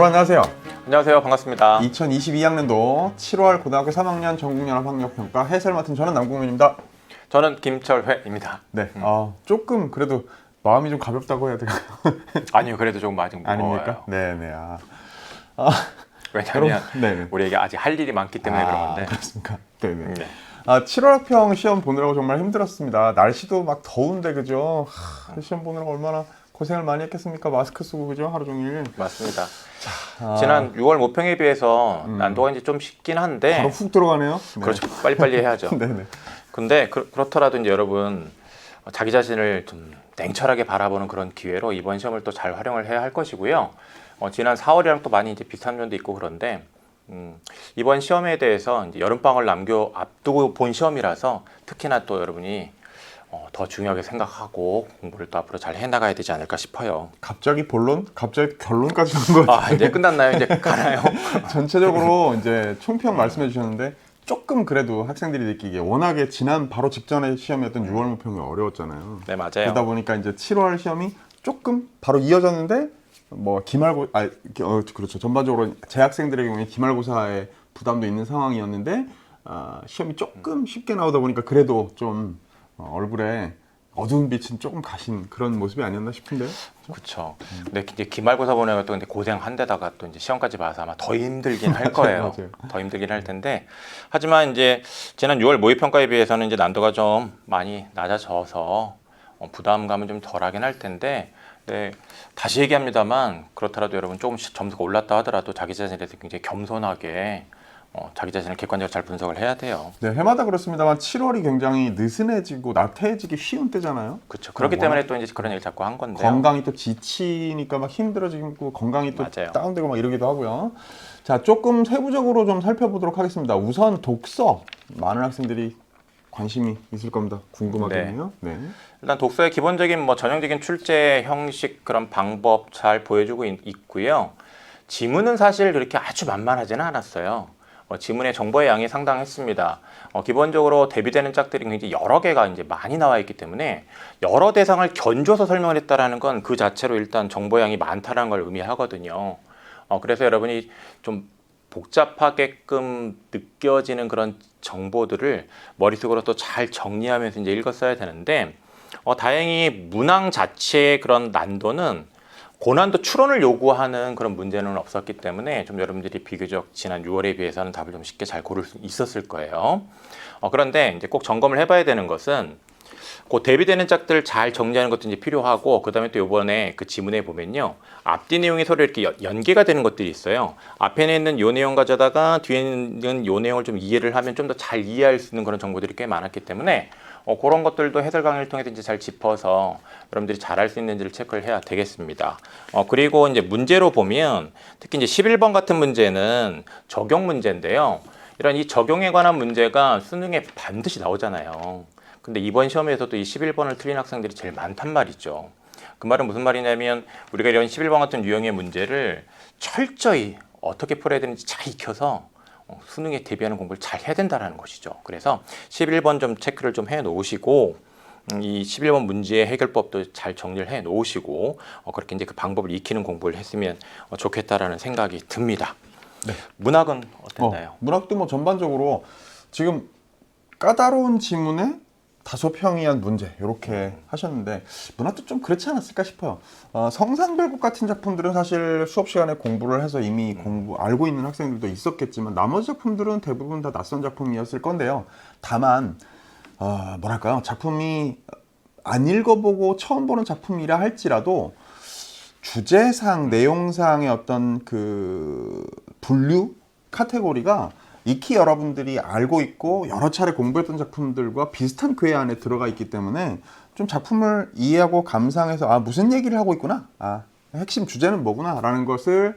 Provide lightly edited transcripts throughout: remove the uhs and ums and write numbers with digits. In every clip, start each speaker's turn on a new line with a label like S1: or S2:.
S1: 여러분 안녕하세요.
S2: 안녕하세요. 반갑습니다.
S1: 2022학년도 7월 고등학교 3학년 전국연합학력평가 해설 맡은 저는 남궁민입니다.
S2: 저는 김철회입니다.
S1: 네, 조금 그래도 마음이 좀 가볍다고 해야 될까요?
S2: 아니요, 그래도 조금 아직 무거워요.
S1: 아닙니까? 네네.
S2: 왜냐하면
S1: 네네.
S2: 우리에게 아직 할 일이 많기 때문에 그런 건데.
S1: 그렇습니까? 네네.
S2: 네.
S1: 7월 학평 시험 보느라고 정말 힘들었습니다. 날씨도 막 더운데 그죠? 시험 보느라고 얼마나 고생을 많이 했겠습니까? 마스크 쓰고 그죠? 하루 종일.
S2: 맞습니다. 지난 6월 모평에 비해서 난도가 이제 좀 쉽긴 한데.
S1: 바로 훅 들어가네요. 네.
S2: 그렇죠. 빨리빨리 해야죠.
S1: 네네.
S2: 근데 그렇더라도 이제 여러분 자기 자신을 좀 냉철하게 바라보는 그런 기회로 이번 시험을 또 잘 활용을 해야 할 것이고요. 지난 4월이랑 또 많이 이제 비슷한 면도 있고 그런데 이번 시험에 대해서 이제 여름방학을 앞두고 본 시험이라서 특히나 또 여러분이 더 중요하게 생각하고 공부를 또 앞으로 잘 해나가야 되지 않을까 싶어요.
S1: 갑자기 본론? 갑자기 결론까지 간 거예요?
S2: 이제 끝났나요? 이제 가나요?
S1: 전체적으로 이제 총평 말씀해 주셨는데 조금 그래도 학생들이 느끼기에 워낙에 지난 바로 직전에 시험이었던 6월 모평이 어려웠잖아요.
S2: 네, 맞아요.
S1: 그러다 보니까 이제 7월 시험이 조금 바로 이어졌는데 뭐 그렇죠. 전반적으로 재학생들의 경우에 기말고사에 부담도 있는 상황이었는데 시험이 조금 쉽게 나오다 보니까 그래도 좀 얼굴에 어두운 빛은 조금 가신 그런 모습이 아니었나 싶은데요.
S2: 그렇죠. 근데 이제 기말고사 보내고 또 근데 고생한 데다가 또 이제 시험까지 봐서 아마 더 힘들긴 할 거예요.
S1: 맞아요.
S2: 더 힘들긴 할 텐데 하지만 이제 지난 6월 모의평가에 비해서는 이제 난도가 좀 많이 낮아져서 부담감은 좀 덜하긴 할 텐데 네, 다시 얘기합니다만 그렇더라도 여러분 조금씩 점수가 올랐다 하더라도 자기 자신에 대해서 굉장히 겸손하게 자기 자신을 객관적으로 잘 분석을 해야 돼요.
S1: 네, 해마다 그렇습니다만 7월이 굉장히 느슨해지고 나태해지기 쉬운 때잖아요.
S2: 그렇죠. 그렇기 때문에 또 이제 그런 얘기를 자꾸 한 건데요.
S1: 건강이 또 지치니까 막 힘들어지고 건강이 또
S2: 맞아요.
S1: 다운되고 막 이러기도 하고요. 자, 조금 세부적으로 좀 살펴보도록 하겠습니다. 우선 독서. 많은 학생들이 관심이 있을 겁니다. 궁금하겠네요. 네.
S2: 일단 독서의 기본적인 뭐 전형적인 출제 형식 그런 방법 잘 보여주고 있고요. 지문은 사실 그렇게 아주 만만하지는 않았어요. 지문의 정보의 양이 상당했습니다. 기본적으로 대비되는 짝들이 굉장히 여러 개가 이제 많이 나와 있기 때문에 여러 대상을 견줘서 설명을 했다라는 건 그 자체로 일단 정보 양이 많다는 걸 의미하거든요. 그래서 여러분이 좀 복잡하게끔 느껴지는 그런 정보들을 머릿속으로 또 잘 정리하면서 이제 읽었어야 되는데 다행히 문항 자체의 그런 난도는 고난도 추론을 요구하는 그런 문제는 없었기 때문에 좀 여러분들이 비교적 지난 6월에 비해서는 답을 좀 쉽게 잘 고를 수 있었을 거예요. 그런데 이제 꼭 점검을 해봐야 되는 것은 그 대비되는 짝들 잘 정리하는 것도 이제 필요하고 그다음에 또 이번에 그 지문에 보면요 앞뒤 내용이 서로 이렇게 연계가 되는 것들이 있어요. 앞에 있는 요 내용 가져다가 뒤에 있는 요 내용을 좀 이해를 하면 좀 더 잘 이해할 수 있는 그런 정보들이 꽤 많았기 때문에 그런 것들도 해설 강의를 통해서 이제 잘 짚어서 여러분들이 잘할 수 있는지를 체크를 해야 되겠습니다. 그리고 이제 문제로 보면 특히 이제 11번 같은 문제는 적용 문제인데요. 이런 이 적용에 관한 문제가 수능에 반드시 나오잖아요. 근데 이번 시험에서도 이 11번을 틀린 학생들이 제일 많단 말이죠. 그 말은 무슨 말이냐면 우리가 이런 11번 같은 유형의 문제를 철저히 어떻게 풀어야 되는지 잘 익혀서 수능에 대비하는 공부를 잘 해야 된다는 것이죠. 그래서 11번 좀 체크를 좀 해 놓으시고 이 11번 문제의 해결법도 잘 정리를 해 놓으시고 그렇게 이제 그 방법을 익히는 공부를 했으면 좋겠다라는 생각이 듭니다. 네. 문학은 어땠나요?
S1: 문학도 뭐 전반적으로 지금 까다로운 지문에 다소 평이한 문제 이렇게 하셨는데 문학도 좀 그렇지 않았을까 싶어요. 성상별곡 같은 작품들은 사실 수업 시간에 공부를 해서 이미 알고 있는 학생들도 있었겠지만 나머지 작품들은 대부분 다 낯선 작품이었을 건데요. 다만 뭐랄까요, 작품이 안 읽어보고 처음 보는 작품이라 할지라도 주제상 내용상의 어떤 그 분류 카테고리가 익히 여러분들이 알고 있고 여러 차례 공부했던 작품들과 비슷한 궤 안에 들어가 있기 때문에 좀 작품을 이해하고 감상해서 무슨 얘기를 하고 있구나, 핵심 주제는 뭐구나 라는 것을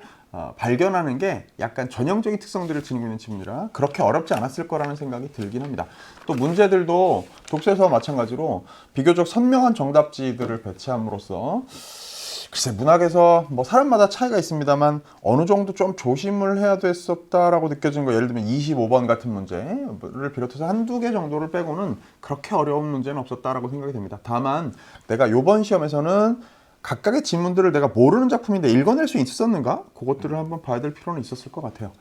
S1: 발견하는 게 약간 전형적인 특성들을 지니고 있는 지문이라 그렇게 어렵지 않았을 거라는 생각이 들긴 합니다. 또 문제들도 독서에서와 마찬가지로 비교적 선명한 정답지들을 배치함으로써 글쎄, 문학에서 뭐 사람마다 차이가 있습니다만 어느 정도 좀 조심을 해야 됐었다라고 느껴진 거, 예를 들면 25번 같은 문제를 비롯해서 한두 개 정도를 빼고는 그렇게 어려운 문제는 없었다라고 생각이 됩니다. 다만 내가 이번 시험에서는 각각의 지문들을 내가 모르는 작품인데 읽어낼 수 있었는가? 그것들을 한번 봐야 될 필요는 있었을 것 같아요.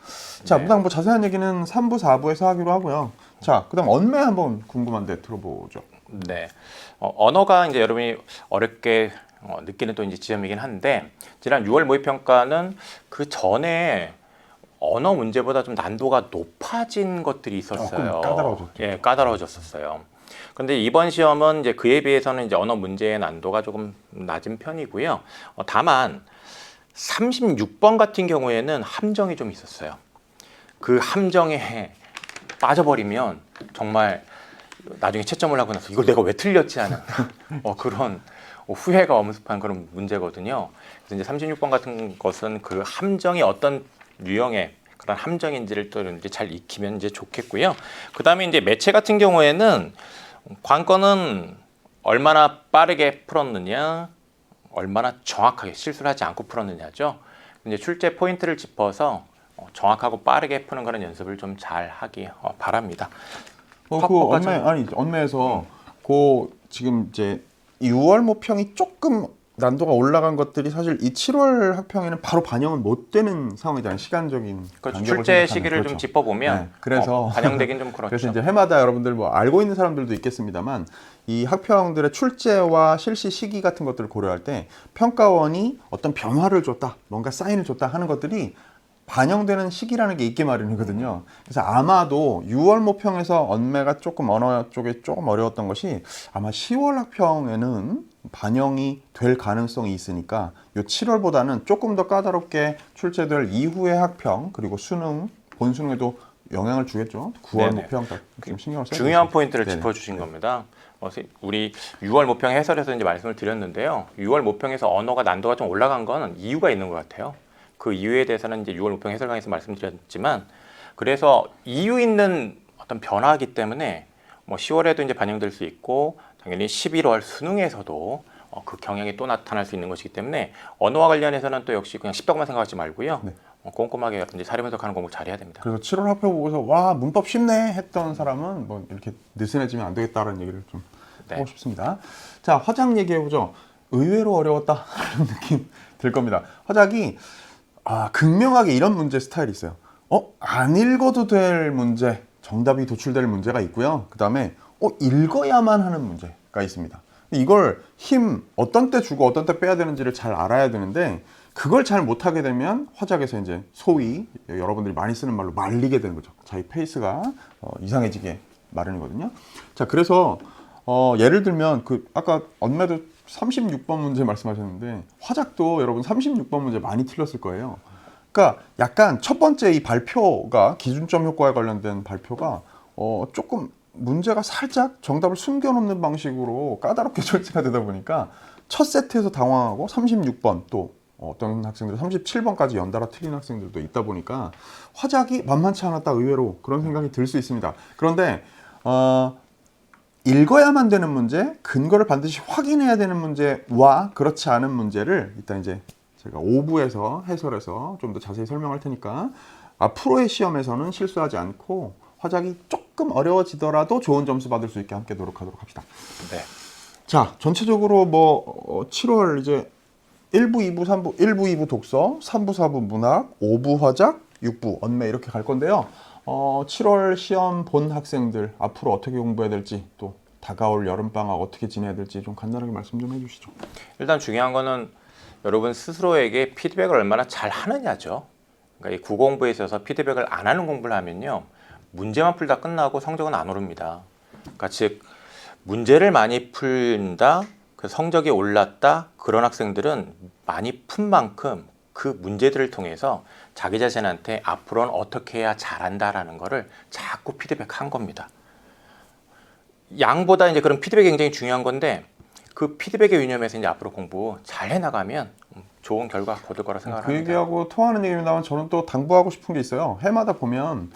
S1: 자,
S2: 네.
S1: 무당 뭐 자세한 얘기는 3부, 4부에서 하기로 하고요. 자, 그다음 언매 한번 궁금한데 들어보죠.
S2: 네. 언어가 이제 여러분이 어렵게 느끼는 또 이제 지점이긴 한데 지난 6월 모의평가는 그 전에 언어 문제보다 좀 난도가 높아진 것들이 있었어요.
S1: 조금 까다로워졌죠.
S2: 예, 까다로워졌었어요. 그런데 이번 시험은 이제 그에 비해서는 이제 언어 문제의 난도가 조금 낮은 편이고요. 다만 36번 같은 경우에는 함정이 좀 있었어요. 그 함정에 빠져버리면 정말 나중에 채점을 하고 나서 이걸 내가 왜 틀렸지 하는 그런 후회가 엄습한 그런 문제거든요. 그래서 이제 36번 같은 것은 그 함정이 어떤 유형의 그런 함정인지를 또 이제 잘 익히면 이제 좋겠고요. 그 다음에 이제 매체 같은 경우에는 관건은 얼마나 빠르게 풀었느냐, 얼마나 정확하게 실수를 하지 않고 풀었느냐죠. 이제 출제 포인트를 짚어서 정확하고 빠르게 푸는 그런 연습을 좀 잘 하기 바랍니다.
S1: 그 언매에서 그 지금 이제 6월 모평이 조금 난도가 올라간 것들이 사실 이 7월 학평에는 바로 반영은 못 되는 상황이잖아요. 시간적인
S2: 그렇죠.
S1: 간격을
S2: 출제
S1: 생각하면.
S2: 시기를
S1: 그렇죠.
S2: 좀 짚어보면
S1: 네, 그래서
S2: 반영되긴 좀 그렇죠.
S1: 그래서 이제 해마다 여러분들 뭐 알고 있는 사람들도 있겠습니다만 이 학평들의 출제와 실시 시기 같은 것들을 고려할 때 평가원이 어떤 변화를 줬다, 뭔가 사인을 줬다 하는 것들이 반영되는 시기라는 게 있기 마련이거든요. 그래서 아마도 6월 모평에서 언매가 조금 언어 쪽에 조금 어려웠던 것이 아마 10월 학평에는 반영이 될 가능성이 있으니까 요 7월보다는 조금 더 까다롭게 출제될 이후의 학평 그리고 수능 본 수능에도 영향을 주겠죠. 9월
S2: 네네.
S1: 모평 좀 신경을 써야
S2: 중요한
S1: 되겠죠.
S2: 포인트를
S1: 네네.
S2: 짚어주신 겁니다. 우리 6월 모평 해설에서 이제 말씀을 드렸는데요. 6월 모평에서 언어가 난도가 좀 올라간 건 이유가 있는 것 같아요. 그 이유에 대해서는 이제 6월 모평 해설 강에서 말씀드렸지만, 그래서 이유 있는 어떤 변화이기 때문에 뭐 10월에도 이제 반영될 수 있고, 당연히 11월 수능에서도 그 경향이 또 나타날 수 있는 것이기 때문에 언어와 관련해서는 또 역시 그냥 쉽다고만 생각하지 말고요.
S1: 네.
S2: 꼼꼼하게 이제 사례 분석하는 공부 잘해야 됩니다.
S1: 그래서 7월 학평 보고서 와 문법 쉽네 했던 사람은 뭐 이렇게 느슨해지면 안 되겠다라는 얘기를 좀
S2: 네.
S1: 하고 싶습니다. 자, 화작 얘기해보죠. 의외로 어려웠다 하는 느낌 들 겁니다. 화작이 극명하게 이런 문제 스타일이 있어요. 안 읽어도 될 문제, 정답이 도출될 문제가 있고요. 그 다음에 읽어야만 하는 문제가 있습니다. 이걸 어떤 때 주고 어떤 때 빼야 되는지를 잘 알아야 되는데 그걸 잘 못하게 되면 화작에서 이제 소위 여러분들이 많이 쓰는 말로 말리게 되는 거죠. 자기 페이스가 이상해지게 마련이거든요. 자, 그래서 예를 들면 아까 언매도 36번 문제 말씀하셨는데 화작도 여러분 36번 문제 많이 틀렸을 거예요. 그러니까 약간 첫 번째 이 발표가 기준점 효과에 관련된 발표가 조금 문제가 살짝 정답을 숨겨놓는 방식으로 까다롭게 출제가 되다 보니까 첫 세트에서 당황하고 36번 또 어떤 학생들은 37번까지 연달아 틀린 학생들도 있다 보니까 화작이 만만치 않았다 의외로 그런 생각이 들 수 있습니다. 그런데 읽어야만 되는 문제, 근거를 반드시 확인해야 되는 문제와 그렇지 않은 문제를 일단 이제 제가 5부에서 해설해서 좀 더 자세히 설명할 테니까 앞으로의 시험에서는 실수하지 않고 화작이 조금 어려워지더라도 좋은 점수 받을 수 있게 함께 노력하도록 합시다.
S2: 네.
S1: 자, 전체적으로 7월 이제 1부, 2부, 3부, 1부, 2부 독서, 3부, 4부 문학, 5부 화작, 6부 언매 이렇게 갈 건데요. 7월 시험 본 학생들 앞으로 어떻게 공부해야 될지 또 다가올 여름방학 어떻게 지내야 될지 좀 간단하게 말씀 좀 해주시죠.
S2: 일단 중요한 거는 여러분 스스로에게 피드백을 얼마나 잘 하느냐죠. 그러니까 이 구공부에 있어서 피드백을 안 하는 공부를 하면요. 문제만 풀다 끝나고 성적은 안 오릅니다. 그러니까 즉 문제를 많이 풀다, 그 성적이 올랐다 그런 학생들은 많이 푼 만큼 그 문제들을 통해서 자기 자신한테 앞으로는 어떻게 해야 잘한다라는 거를 자꾸 피드백한 겁니다. 양보다 이제 그런 피드백이 굉장히 중요한 건데 그 피드백의 유념에서 이제 앞으로 공부 잘 해나가면 좋은 결과 거둘 거라
S1: 그
S2: 생각합니다.
S1: 얘기하고 통하는 얘기입니다만 저는 또 당부하고 싶은 게 있어요. 해마다 보면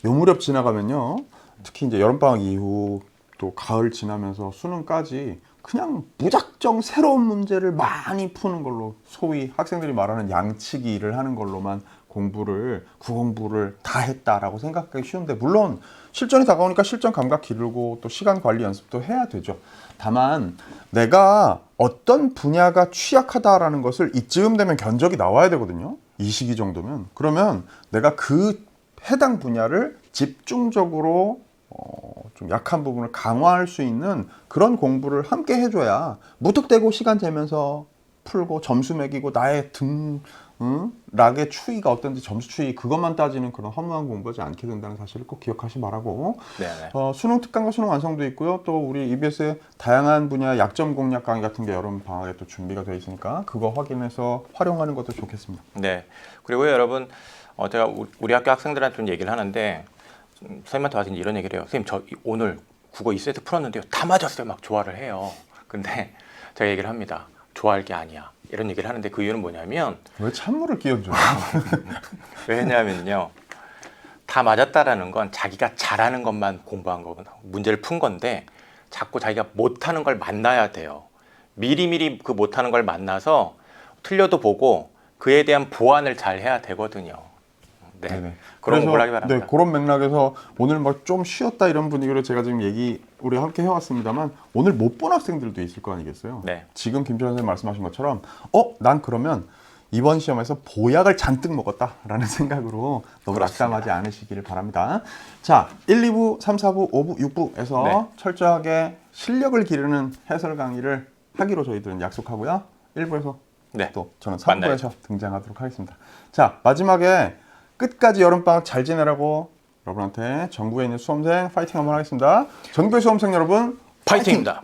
S1: 요 무렵 지나가면요. 특히 이제 여름방학 이후 또 가을 지나면서 수능까지 그냥 무작정 새로운 문제를 많이 푸는 걸로 소위 학생들이 말하는 양치기를 하는 걸로만 구공부를 다 했다라고 생각하기 쉬운데 물론 실전이 다가오니까 실전 감각 기르고 또 시간 관리 연습도 해야 되죠. 다만 내가 어떤 분야가 취약하다라는 것을 이쯤 되면 견적이 나와야 되거든요. 이 시기 정도면. 그러면 내가 그 해당 분야를 집중적으로 좀 약한 부분을 강화할 수 있는 그런 공부를 함께 해줘야 무턱대고 시간 재면서 풀고 점수 매기고 나의 락의 추이가 어떤지 점수 추이 그것만 따지는 그런 허무한 공부하지 않게 된다는 사실을 꼭 기억하시 바라고.
S2: 네네.
S1: 수능 특강과 수능 완성도 있고요. 또 우리 EBS의 다양한 분야 약점 공략 강의 같은 게 여름 방학에 또 준비가 되어 있으니까 그거 확인해서 활용하는 것도 좋겠습니다.
S2: 네. 그리고 여러분, 제가 우리 학교 학생들한테 좀 얘기를 하는데 선생님한테 와서 이런 얘기를 해요. 선생님, 저 오늘 국어 2세트 풀었는데요. 다 맞았어요. 막 좋아를 해요. 근데 제가 얘기를 합니다. 좋아할 게 아니야. 이런 얘기를 하는데 그 이유는 뭐냐면
S1: 왜 찬물을 끼얹어요?
S2: 왜냐면요. 다 맞았다라는 건 자기가 잘하는 것만 공부한 거거든요. 문제를 푼 건데 자꾸 자기가 못하는 걸 만나야 돼요. 미리미리 그 못하는 걸 만나서 틀려도 보고 그에 대한 보완을 잘 해야 되거든요. 네.
S1: 네네.
S2: 그런
S1: 그래서,
S2: 걸 하기 바랍니다.
S1: 네, 그런 맥락에서 오늘 막 좀 쉬었다 이런 분위기로 제가 지금 우리 함께 해왔습니다만 오늘 못 본 학생들도 있을 거 아니겠어요?
S2: 네.
S1: 지금 김철 선생님 말씀하신 것처럼 난 그러면 이번 시험에서 보약을 잔뜩 먹었다라는 생각으로 너무
S2: 그렇습니다.
S1: 낙담하지 않으시기를 바랍니다. 자, 1, 2부, 3, 4부, 5부, 6부에서
S2: 네.
S1: 철저하게 실력을 기르는 해설 강의를 하기로 저희들은 약속하고요. 1부에서
S2: 네.
S1: 또 저는
S2: 만나요.
S1: 3부에서 등장하도록 하겠습니다. 자, 마지막에 끝까지 여름방학 잘 지내라고 여러분한테 전국에 있는 수험생 파이팅 한번 하겠습니다. 전국의 수험생 여러분
S2: 파이팅입니다.